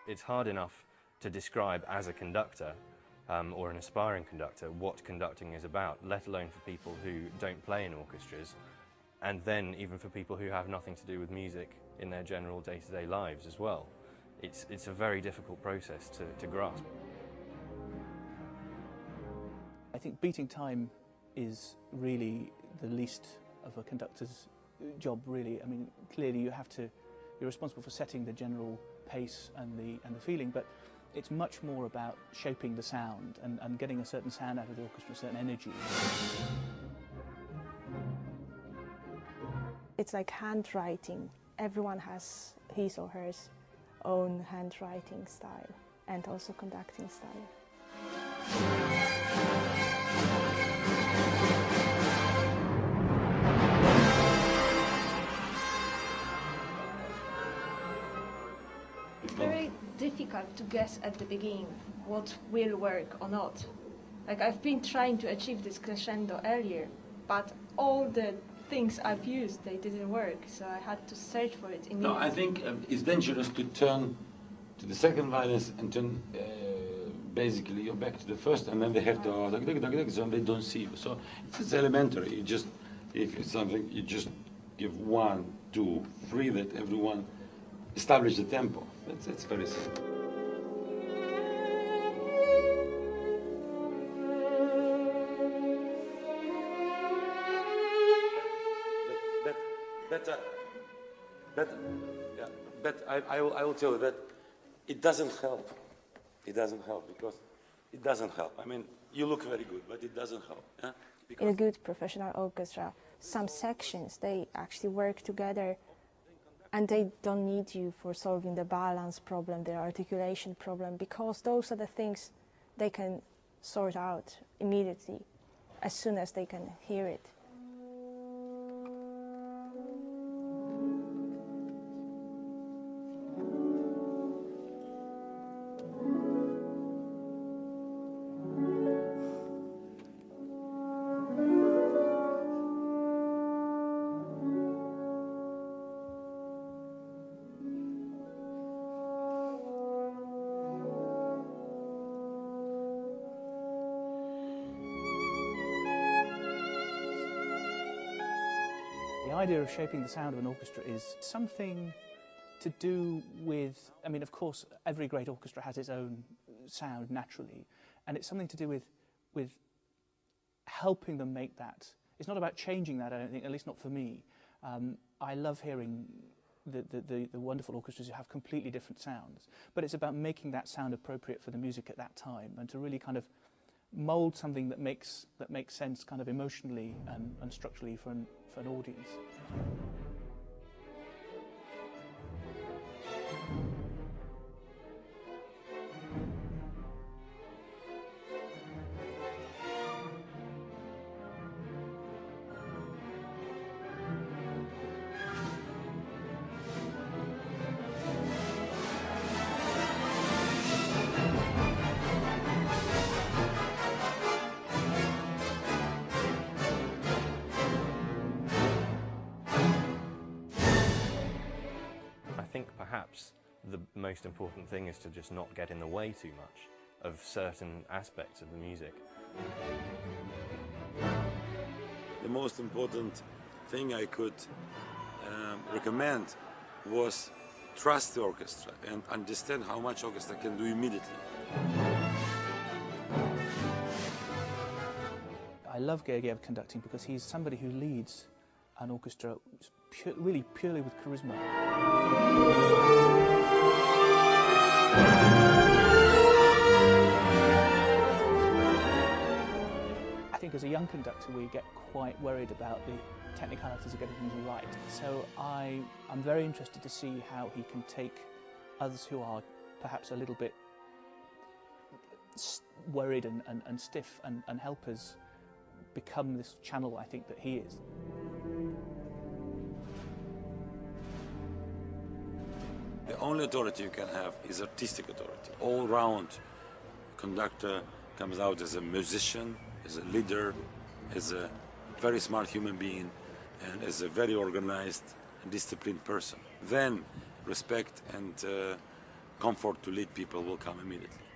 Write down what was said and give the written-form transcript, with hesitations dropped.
It's hard enough to describe as a conductor or an aspiring conductor what conducting is about, let alone for people who don't play in orchestras, and then even for people who have nothing to do with music in their general day-to-day lives as well. It's a very difficult process to grasp. I think beating time is really the least of a conductor's job, really. I mean, clearly you're responsible for setting the general pace and the feeling, but it's much more about shaping the sound and getting a certain sound out of the orchestra, a certain energy. It's like handwriting. Everyone has his or her own handwriting style and also conducting style. It's very difficult to guess at the beginning what will work or not. Like, I've been trying to achieve this crescendo earlier, but all the things I've used, they didn't work, so I had to search for it immediately. No, I think it's dangerous to turn to the second violins and turn basically you're back to the first, and then they have to so they don't see you. So it's elementary. You just, if it's something, you just give 1, 2, 3, that everyone establish the tempo. It's very simple. But I will tell you that it doesn't help. It doesn't help because it doesn't help. I mean, you look very good, but it doesn't help. Yeah? In a good professional orchestra, some sections, they actually work together and they don't need you for solving the balance problem, the articulation problem, because those are the things they can sort out immediately as soon as they can hear it. The idea of shaping the sound of an orchestra is something to do with, I mean, of course, every great orchestra has its own sound naturally, and it's something to do with helping them make that. It's not about changing that, I don't think, at least not for me. I love hearing the wonderful orchestras who have completely different sounds, but it's about making that sound appropriate for the music at that time and to really kind of mould something that makes sense kind of emotionally and structurally for an audience. Perhaps the most important thing is to just not get in the way too much of certain aspects of the music. The most important thing I could recommend was trust the orchestra and understand how much orchestra can do immediately. I love Gergiev conducting because he's somebody who leads an orchestra really purely with charisma. I think as a young conductor we get quite worried about the technicalities of getting things right. So I'm very interested to see how he can take others who are perhaps a little bit worried and stiff and help us become this channel I think that he is. The only authority you can have is artistic authority. All-round conductor comes out as a musician, as a leader, as a very smart human being, and as a very organized and disciplined person. Then respect and comfort to lead people will come immediately.